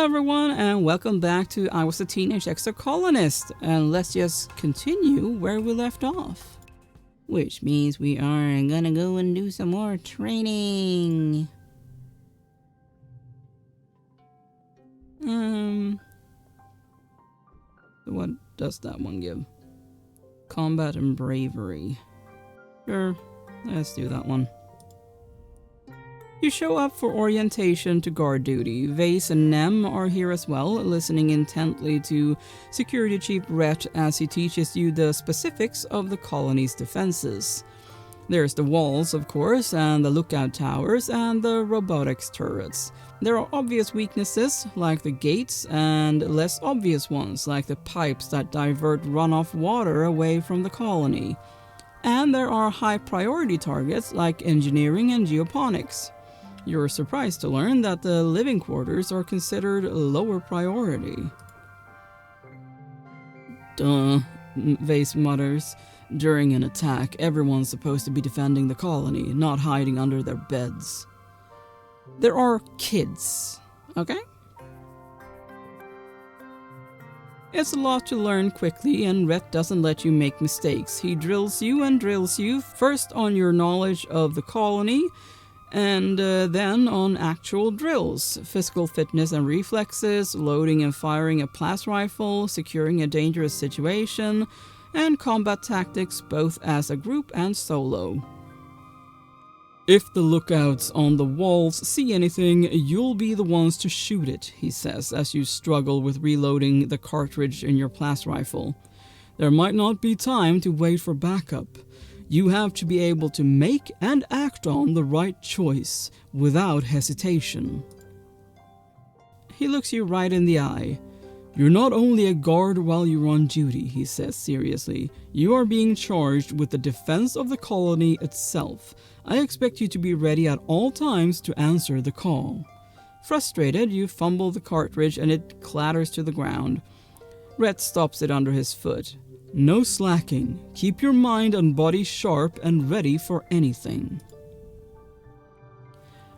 Hello everyone and welcome back to I Was a Teenage Exocolonist, and let's just continue where we left off. Which means we are gonna go and do some more training. What does that one give? Combat and bravery. Sure, let's do that one. You show up for orientation to guard duty. Vase and Nem are here as well, listening intently to Security Chief Rhett as he teaches you the specifics of the colony's defenses. There's the walls, of course, and the lookout towers, and the robotics turrets. There are obvious weaknesses, like the gates, and less obvious ones, like the pipes that divert runoff water away from the colony. And there are high-priority targets, like engineering and geoponics. You're surprised to learn that the living quarters are considered lower priority. Duh, Vase mutters. During an attack, everyone's supposed to be defending the colony, not hiding under their beds. There are kids, okay? It's a lot to learn quickly, and Rhett doesn't let you make mistakes. He drills you and drills you, first on your knowledge of the colony, and then on actual drills, physical fitness and reflexes, loading and firing a blast rifle, securing a dangerous situation, and combat tactics both as a group and solo. If the lookouts on the walls see anything, you'll be the ones to shoot it, he says as you struggle with reloading the cartridge in your blast rifle. There might not be time to wait for backup. You have to be able to make and act on the right choice without hesitation. He looks you right in the eye. You're not only a guard while you're on duty, he says seriously. You are being charged with the defense of the colony itself. I expect you to be ready at all times to answer the call. Frustrated, you fumble the cartridge and it clatters to the ground. Rhett stops it under his foot. No slacking. Keep your mind and body sharp and ready for anything.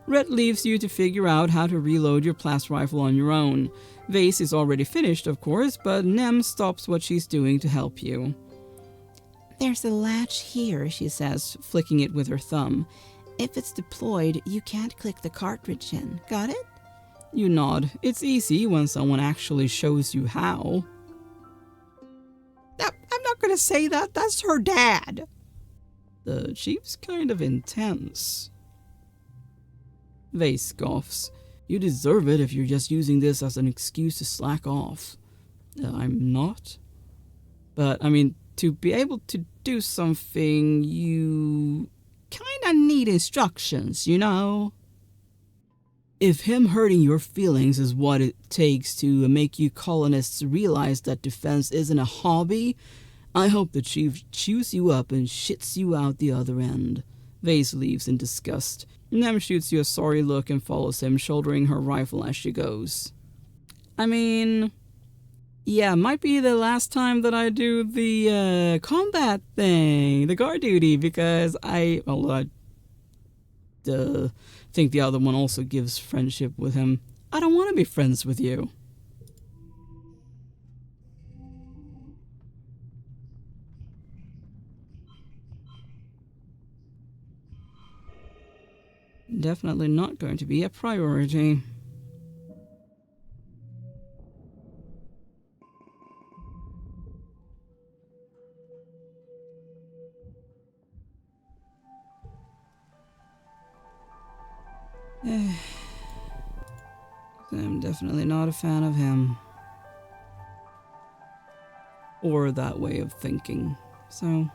Rhett leaves you to figure out how to reload your blast rifle on your own. Vase is already finished, of course, but Nem stops what she's doing to help you. There's a latch here, she says, flicking it with her thumb. If it's deployed, you can't click the cartridge in. Got it? You nod. It's easy when someone actually shows you how. I'm not gonna say that. That's her dad. The chief's kind of intense. Vase scoffs. You deserve it if you're just using this as an excuse to slack off. I'm not. But, I mean, to be able to do something, you kinda need instructions, you know? If him hurting your feelings is what it takes to make you colonists realize that defense isn't a hobby, I hope the chief chews you up and shits you out the other end. Vase leaves in disgust. Nem shoots you a sorry look and follows him, shouldering her rifle as she goes. I mean, yeah, might be the last time that I do the combat thing, the guard duty, because I think the other one also gives friendship with him. I don't want to be friends with you. Definitely not going to be a priority. I'm definitely not a fan of him. Or that way of thinking. So,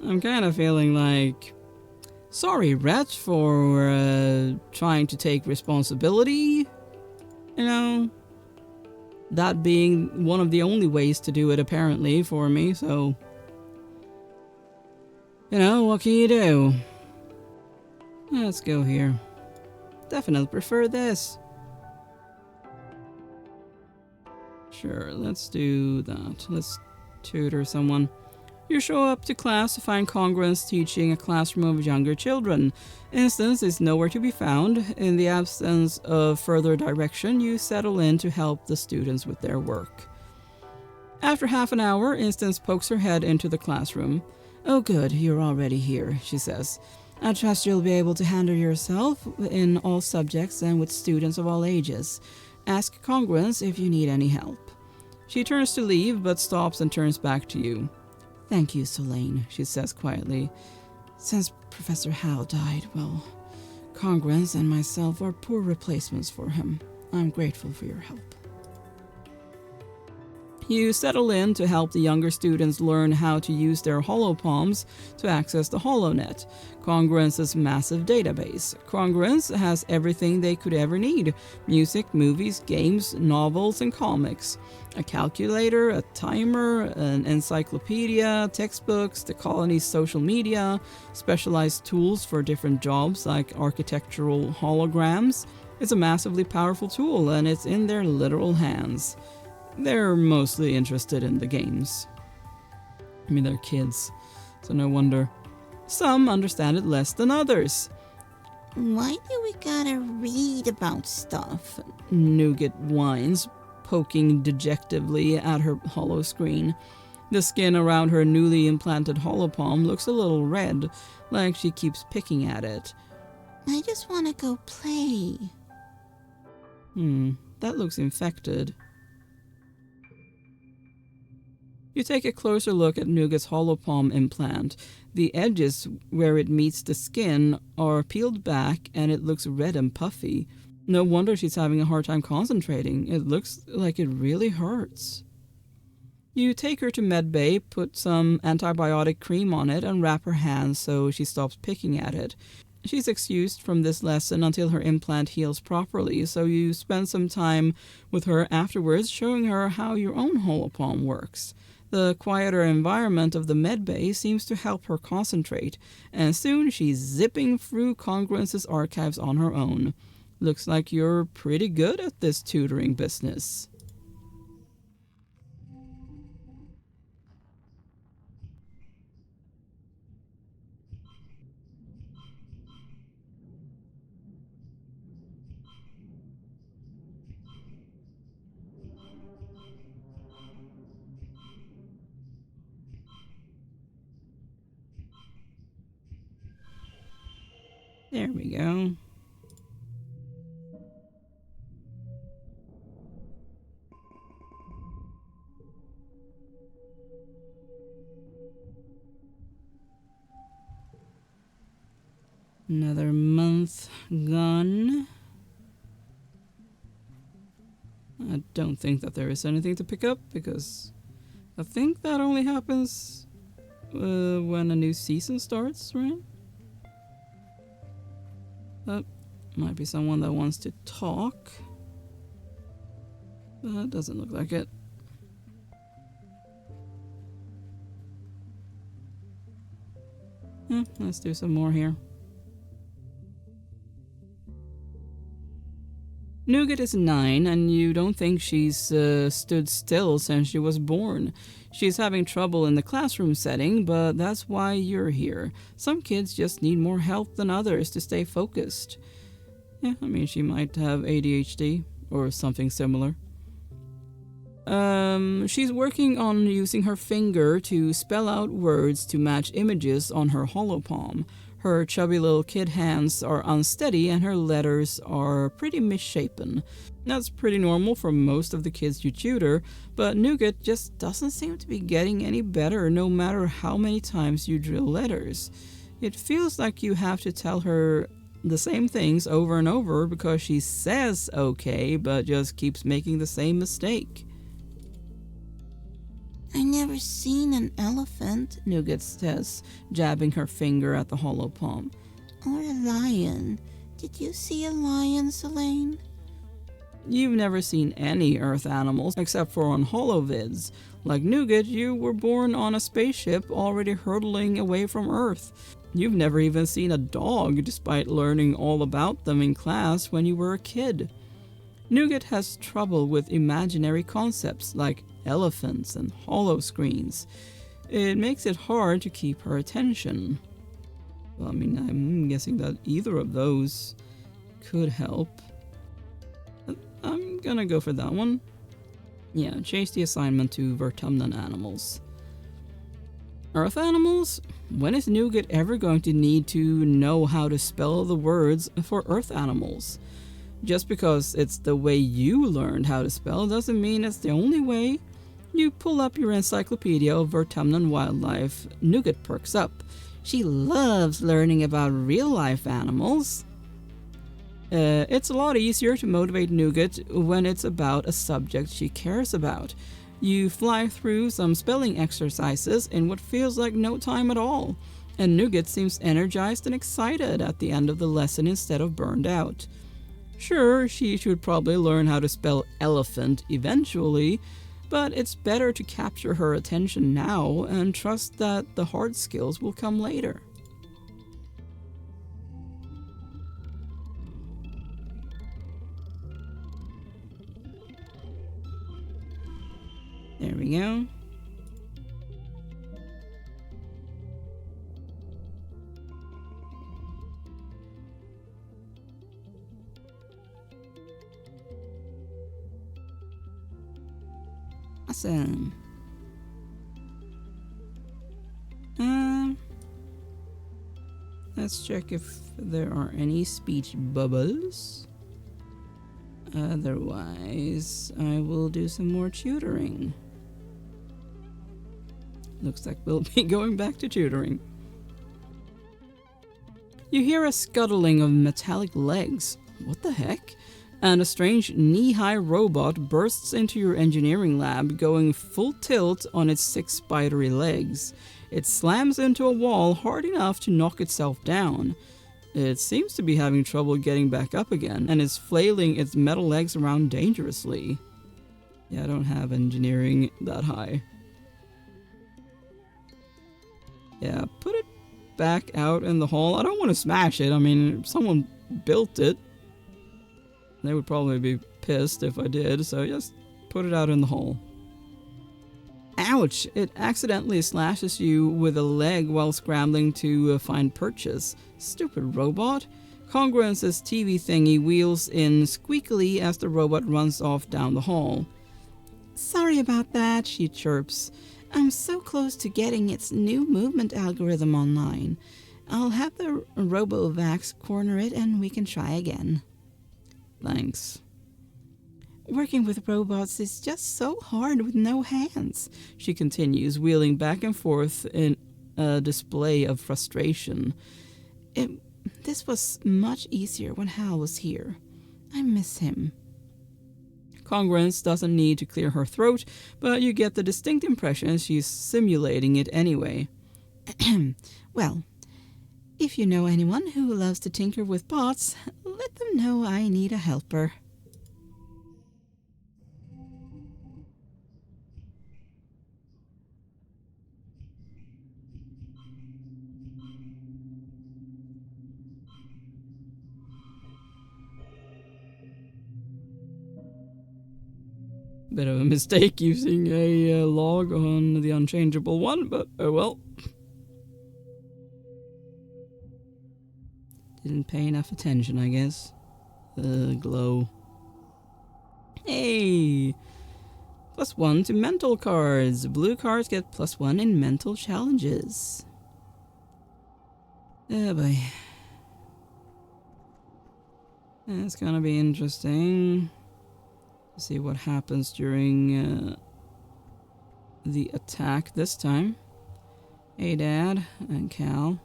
I'm kind of feeling like, sorry, Rhett, for trying to take responsibility. You know, that being one of the only ways to do it, apparently, for me, so, you know, what can you do? Let's go here. Definitely prefer this. Sure, let's do that. Let's tutor someone. You show up to class to find congruence teaching a classroom of younger children. Instance is nowhere to be found. In the absence of further direction, you settle in to help the students with their work. After half an hour, Instance pokes her head into the classroom. "Oh good, you're already here," she says. "I trust you'll be able to handle yourself in all subjects and with students of all ages. Ask congruence if you need any help." She turns to leave, but stops and turns back to you. "Thank you, Solane," she says quietly. "Since Professor Howe died, well, congruence and myself are poor replacements for him. I'm grateful for your help." You settle in to help the younger students learn how to use their holopalms to access the HoloNet, Congruence's massive database. Congruence has everything they could ever need: music, movies, games, novels, and comics. A calculator, a timer, an encyclopedia, textbooks, the colony's social media, specialized tools for different jobs like architectural holograms. It's a massively powerful tool, and it's in their literal hands. They're mostly interested in the games. I mean, they're kids, so no wonder. Some understand it less than others. "Why do we gotta read about stuff?" Nougat whines, poking dejectedly at her holo screen. The skin around her newly implanted holopalm looks a little red, like she keeps picking at it. "I just want to go play." That looks infected. You take a closer look at Nougat's holopalm implant. The edges where it meets the skin are peeled back and it looks red and puffy. No wonder she's having a hard time concentrating. It looks like it really hurts. You take her to medbay, put some antibiotic cream on it, and wrap her hands so she stops picking at it. She's excused from this lesson until her implant heals properly, so you spend some time with her afterwards showing her how your own holopalm works. The quieter environment of the medbay seems to help her concentrate, and soon she's zipping through Congruence's archives on her own. Looks like you're pretty good at this tutoring business. There we go. Another month gone. I don't think that there is anything to pick up because I think that only happens when a new season starts, right? That might be someone that wants to talk. That doesn't look like it. Let's do some more here. Nougat is 9, and you don't think she's stood still since she was born. She's having trouble in the classroom setting, but that's why you're here. Some kids just need more help than others to stay focused. Yeah, I mean, she might have ADHD or something similar. She's working on using her finger to spell out words to match images on her holopalm. Her chubby little kid hands are unsteady and her letters are pretty misshapen. That's pretty normal for most of the kids you tutor, but Nougat just doesn't seem to be getting any better no matter how many times you drill letters. It feels like you have to tell her the same things over and over because she says okay, but just keeps making the same mistake. "I never seen an elephant," Nougat says, jabbing her finger at the holopalm. "Or a lion. Did you see a lion, Solane?" You've never seen any Earth animals except for on holovids. Like Nougat, you were born on a spaceship already hurtling away from Earth. You've never even seen a dog despite learning all about them in class when you were a kid. Nougat has trouble with imaginary concepts like elephants and holoscreens. It makes it hard to keep her attention. Well, I mean, I'm guessing that either of those could help. I'm gonna go for that one. Yeah, change the assignment to Vertumnan animals. Earth animals? When is Nougat ever going to need to know how to spell the words for Earth animals? Just because it's the way you learned how to spell doesn't mean it's the only way. You pull up your encyclopedia of Vertumnan wildlife, Nougat perks up. She loves learning about real-life animals. It's a lot easier to motivate Nougat when it's about a subject she cares about. You fly through some spelling exercises in what feels like no time at all, and Nougat seems energized and excited at the end of the lesson instead of burned out. Sure, she should probably learn how to spell elephant eventually, but it's better to capture her attention now and trust that the hard skills will come later. There we go. Awesome. Let's check if there are any speech bubbles. Otherwise, I will do some more tutoring. Looks like we'll be going back to tutoring. You hear a scuttling of metallic legs. What the heck? And a strange knee-high robot bursts into your engineering lab, going full tilt on its 6 spidery legs. It slams into a wall hard enough to knock itself down. It seems to be having trouble getting back up again, and is flailing its metal legs around dangerously. Yeah, I don't have engineering that high. Yeah, put it back out in the hall. I don't want to smash it. I mean, if someone built it, they would probably be pissed if I did, so just put it out in the hall. Ouch! It accidentally slashes you with a leg while scrambling to find purchase. Stupid robot. Congruence's TV thingy wheels in squeakily as the robot runs off down the hall. Sorry about that, she chirps. I'm so close to getting its new movement algorithm online. I'll have the RoboVax corner it and we can try again. Thanks. Working with robots is just so hard with no hands, she continues, wheeling back and forth in a display of frustration. This was much easier when Hal was here. I miss him. Congruence doesn't need to clear her throat, but you get the distinct impression she's simulating it anyway. Well, if you know anyone who loves to tinker with bots, let them know I need a helper. Bit of a mistake using a log on the unchangeable one, but oh well. Didn't pay enough attention, I guess. Glow. Hey! +1 to mental cards. Blue cards get +1 in mental challenges. Oh boy. It's gonna be interesting to see what happens during the attack this time. Hey Dad and Cal.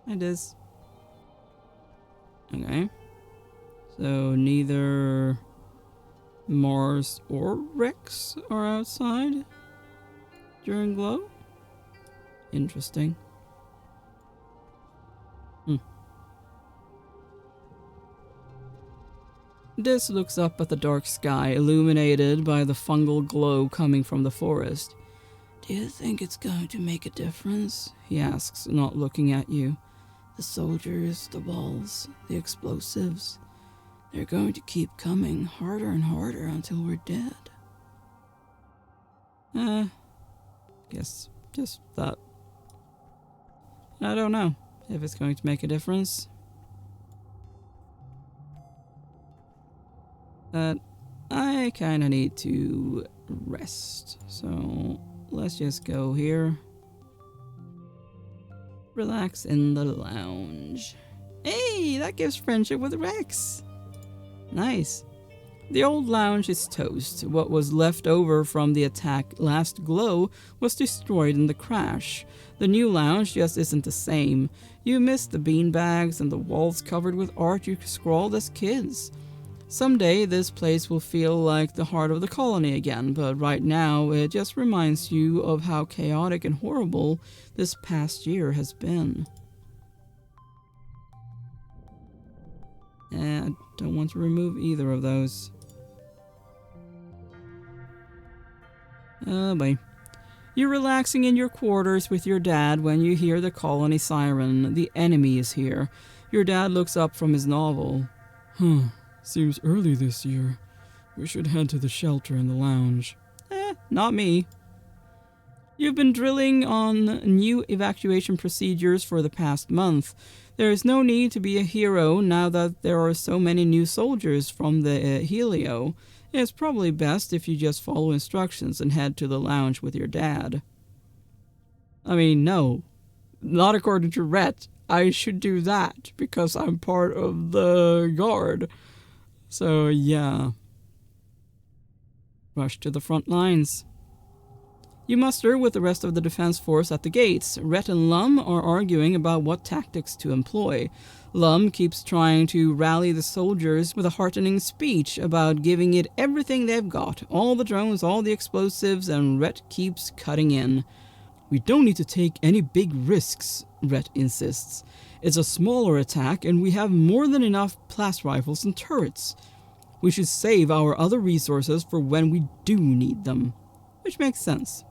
It is. Okay. So neither Mars or Rex are outside during Glow? Interesting. Dis looks up at the dark sky, illuminated by the fungal glow coming from the forest. Do you think it's going to make a difference? He asks, not looking at you. The soldiers, the walls, the explosives. They're going to keep coming harder and harder until we're dead. Guess just that. I don't know if it's going to make a difference. But I kinda need to rest. So let's just go here. Relax in the lounge. Hey, that gives friendship with Rex. Nice. The old lounge is toast. What was left over from the attack last glow was destroyed in the crash. The new lounge just isn't the same. You miss the beanbags and the walls covered with art you scrawled as kids. Someday this place will feel like the heart of the colony again, but right now it just reminds you of how chaotic and horrible this past year has been. I don't want to remove either of those. Oh boy. You're relaxing in your quarters with your dad when you hear the colony siren. The enemy is here. Your dad looks up from his novel. Seems early this year. We should head to the shelter in the lounge. Not me. You've been drilling on new evacuation procedures for the past month. There is no need to be a hero now that there are so many new soldiers from the Helio. It's probably best if you just follow instructions and head to the lounge with your dad. I mean, no. Not according to Rhett. I should do that because I'm part of the guard. So, yeah. Rush to the front lines. You muster with the rest of the defense force at the gates. Rhett and Lum are arguing about what tactics to employ. Lum keeps trying to rally the soldiers with a heartening speech about giving it everything they've got, all the drones, all the explosives, and Rhett keeps cutting in. We don't need to take any big risks, Rhett insists. It's a smaller attack, and we have more than enough blast rifles and turrets. We should save our other resources for when we do need them. Which makes sense.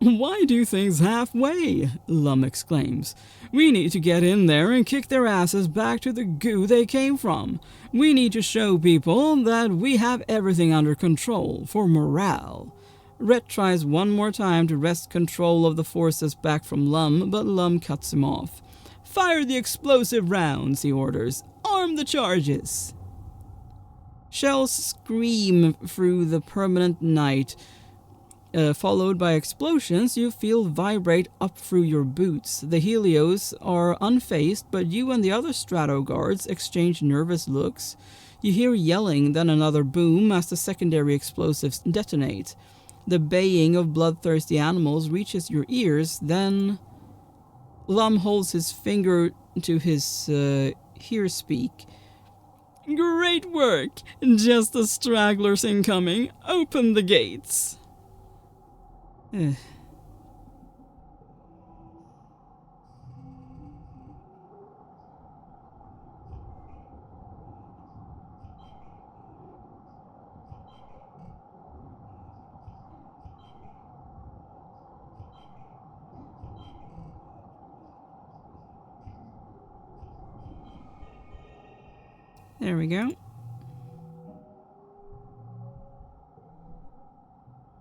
Why do things halfway? Lum exclaims. We need to get in there and kick their asses back to the goo they came from. We need to show people that we have everything under control for morale. Rhett tries one more time to wrest control of the forces back from Lum, but Lum cuts him off. Fire the explosive rounds, he orders. Arm the charges. Shells scream through the permanent night. Followed by explosions, you feel vibrate up through your boots. The Helios are unfazed, but you and the other Strato guards exchange nervous looks. You hear yelling, then another boom as the secondary explosives detonate. The baying of bloodthirsty animals reaches your ears, then Lum holds his finger to his hear speak. Great work! Just the stragglers incoming. Open the gates. There we go.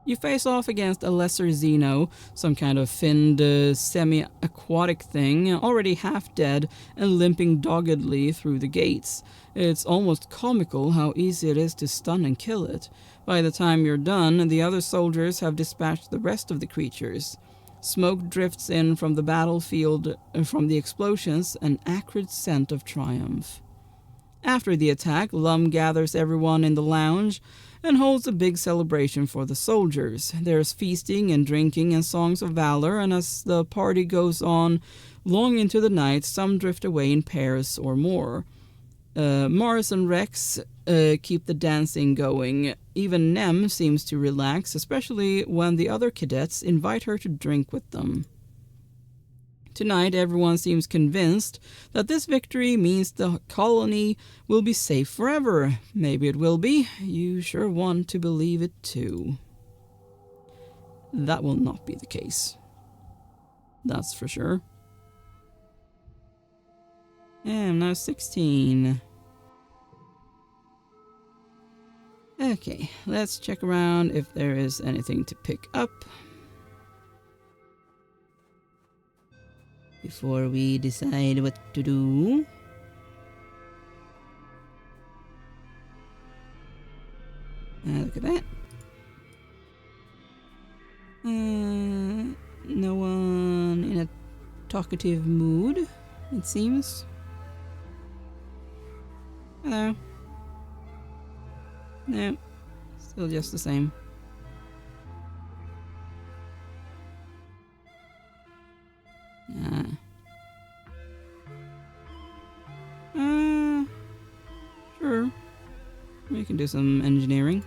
You face off against a lesser Xeno, some kind of finned semi-aquatic thing, already half dead and limping doggedly through the gates. It's almost comical how easy it is to stun and kill it. By the time you're done, the other soldiers have dispatched the rest of the creatures. Smoke drifts in from the battlefield from the explosions, an acrid scent of triumph. After the attack, Lum gathers everyone in the lounge and holds a big celebration for the soldiers. There's feasting and drinking and songs of valor, and as the party goes on long into the night, some drift away in pairs or more. Mars and Rex keep the dancing going. Even Nem seems to relax, especially when the other cadets invite her to drink with them. Tonight, everyone seems convinced that this victory means the colony will be safe forever. Maybe it will be. You sure want to believe it too. That will not be the case. That's for sure. And I'm now 16. Okay, let's check around if there is anything to pick up before we decide what to do. Look at that. No one in a talkative mood, it seems. Hello. No, still just the same. Sure. We can do some engineering.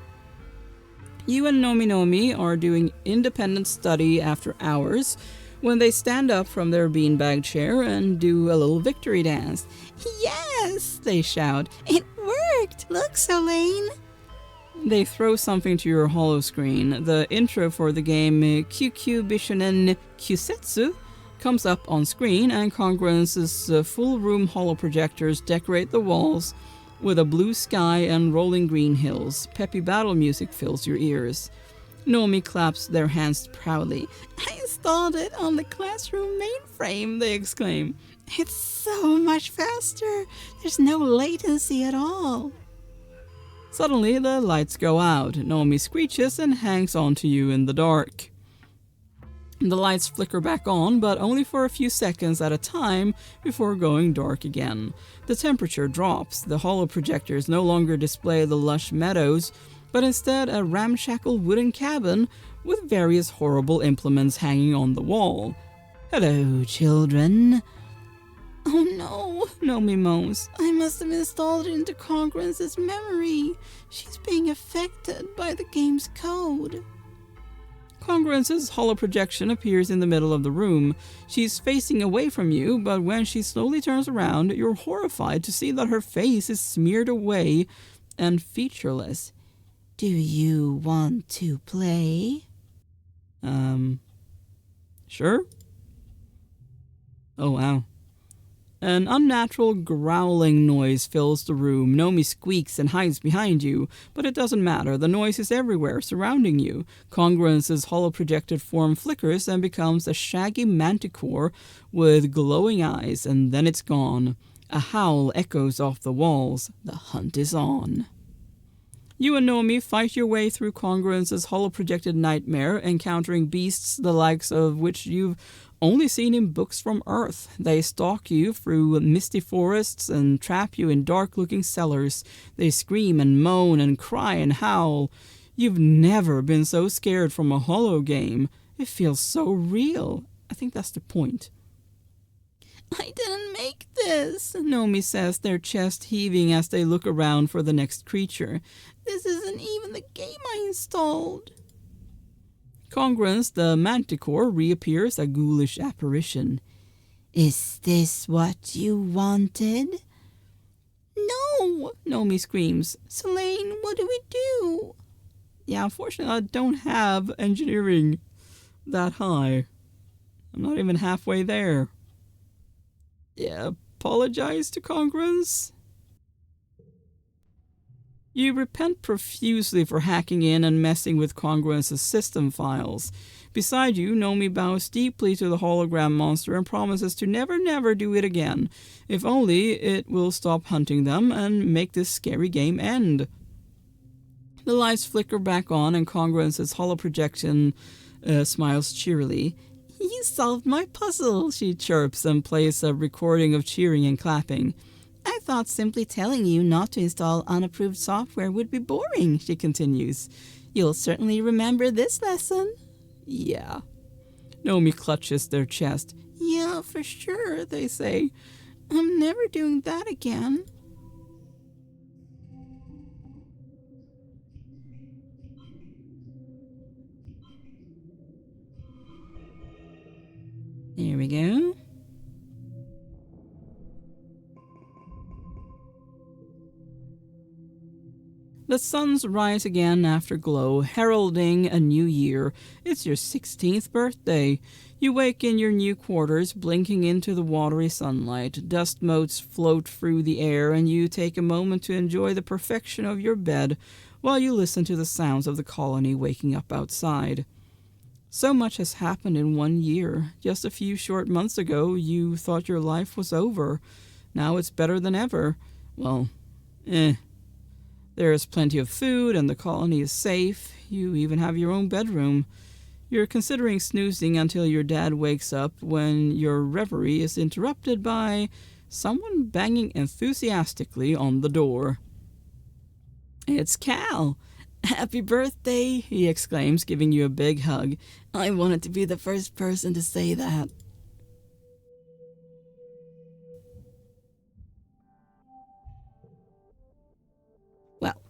You and Nomi are doing independent study after hours when they stand up from their beanbag chair and do a little victory dance. Yes, they shout. It worked. Look, Solane. They throw something to your holo screen. The intro for the game QQ Bishonen Kyusetsu comes up on screen, and Congruence's full-room holo projectors decorate the walls with a blue sky and rolling green hills. Peppy battle music fills your ears. Nomi claps their hands proudly. I installed it on the classroom mainframe, they exclaim. It's so much faster. There's no latency at all. Suddenly, the lights go out. Nomi screeches and hangs onto you in the dark. The lights flicker back on, but only for a few seconds at a time before going dark again. The temperature drops. The holo projectors no longer display the lush meadows, but instead a ramshackle wooden cabin with various horrible implements hanging on the wall. Hello, children. Oh no, Nomi moans. I must have installed it into Congruence's memory. She's being affected by the game's code. Congruence's holoprojection appears in the middle of the room. She's facing away from you, but when she slowly turns around, you're horrified to see that her face is smeared away and featureless. Do you want to play? Sure. Oh, wow. An unnatural growling noise fills the room. Nomi squeaks and hides behind you, but it doesn't matter. The noise is everywhere, surrounding you. Congruence's holoprojected form flickers and becomes a shaggy manticore with glowing eyes, and then it's gone. A howl echoes off the walls. The hunt is on. You and Nomi fight your way through Congruence's holoprojected nightmare, encountering beasts the likes of which you've only seen in books from Earth. They stalk you through misty forests and trap you in dark-looking cellars. They scream and moan and cry and howl. You've never been so scared from a holo game. It feels so real. I think that's the point. I didn't make this, Nomi says, their chest heaving as they look around for the next creature. This isn't even the game I installed. Congruence, the manticore, reappears, a ghoulish apparition. Is this what you wanted? No, Nomi screams. Solane, what do we do? Yeah, unfortunately, I don't have engineering that high. I'm not even halfway there. Yeah, apologize to Congruence. You repent profusely for hacking in and messing with Congruence's system files. Beside you, Nomi bows deeply to the hologram monster and promises to never do it again, if only it will stop hunting them and make this scary game end. The lights flicker back on and Congruence's holoprojection smiles cheerily. You solved my puzzle, she chirps and plays a recording of cheering and clapping. I thought simply telling you not to install unapproved software would be boring, she continues. You'll certainly remember this lesson. Yeah. Nomi clutches their chest. Yeah, for sure, they say. I'm never doing that again. There we go. The suns rise again after glow, heralding a new year. It's your 16th birthday. You wake in your new quarters, blinking into the watery sunlight. Dust motes float through the air, and you take a moment to enjoy the perfection of your bed while you listen to the sounds of the colony waking up outside. So much has happened in 1 year. Just a few short months ago, you thought your life was over. Now it's better than ever. Well, There is plenty of food, and the colony is safe. You even have your own bedroom. You're considering snoozing until your dad wakes up when your reverie is interrupted by someone banging enthusiastically on the door. It's Cal. Happy birthday, he exclaims, giving you a big hug. I wanted to be the first person to say that. Well,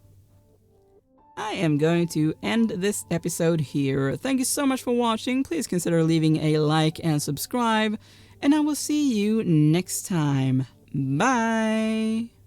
I am going to end this episode here. Thank you so much for watching. Please consider leaving a like and subscribe, and I will see you next time. Bye!